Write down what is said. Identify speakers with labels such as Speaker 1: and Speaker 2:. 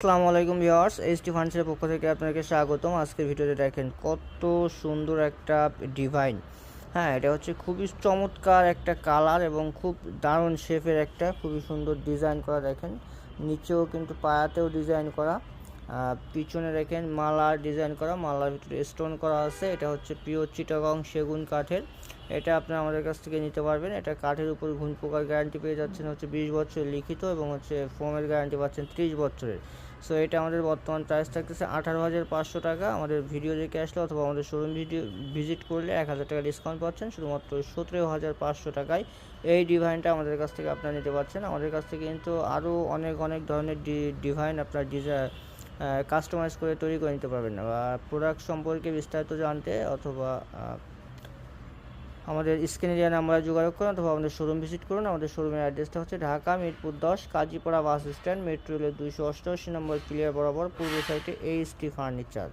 Speaker 1: আসসালামু আলাইকুম viewers, HT ফার্নিচারের পক্ষ থেকে আপনাকে স্বাগতম। আজকের ভিডিওতে দেখেন কত সুন্দর একটা ডিভাইন। হ্যাঁ, এটা হচ্ছে খুবই চমৎকার একটা কালার এবং খুব দারুণ শেপের একটা খুবই সুন্দর ডিজাইন করা। দেখেন নিচেও কিন্তু পায়াতেও ডিজাইন করা, পিছনে দেখেন মালার ডিজাইন করা, মালার ভিতরে স্টোন করা আছে। এটা হচ্ছে পিওর চিটাগং সেগুন কাঠের। এটা আপনি আমাদের কাছ থেকে নিতে পারবেন। এটা কাঠের উপর ঘুণ পোকার গ্যারান্টি পেয়ে যাচ্ছেন হচ্ছে 20 বছরের লিখিত, এবং হচ্ছে ফোমের গ্যারান্টি পাচ্ছেন 30 বছরের। সো এটা আমাদের বর্তমান প্রাইস থাকতেছে 18,500 টাকা। আমাদের ভিডিও দেখে আসলে অথবা আমাদের শোরুম ভিজিট করলে 1,000 টাকা ডিসকাউন্ট পাচ্ছেন। শুধুমাত্র 17,500 টাকায় এই ডিভাইনটা আমাদের কাছ থেকে আপনারা নিতে পারছেন। আমাদের কাছ থেকে কিন্তু আরও অনেক ধরনের ডিভাইন আপনার কাস্টমাইজ করে তৈরি করে নিতে পারবেন। বা প্রোডাক্ট সম্পর্কে বিস্তারিত জানতে অথবা আমাদের স্ক্রিনে দেওয়া নাম্বারে যোগাযোগ করুন অথবা আমাদের শোরুম ভিজিট করুন। আমাদের শোরুমের অ্যাড্রেসটা হচ্ছে Dhaka Mirpur 10 Kazipara bus stand, metro রেলের 288 নম্বর ক্লিয়ার বরাবর পূর্ব সাইডে এইচটি ফার্নিচার।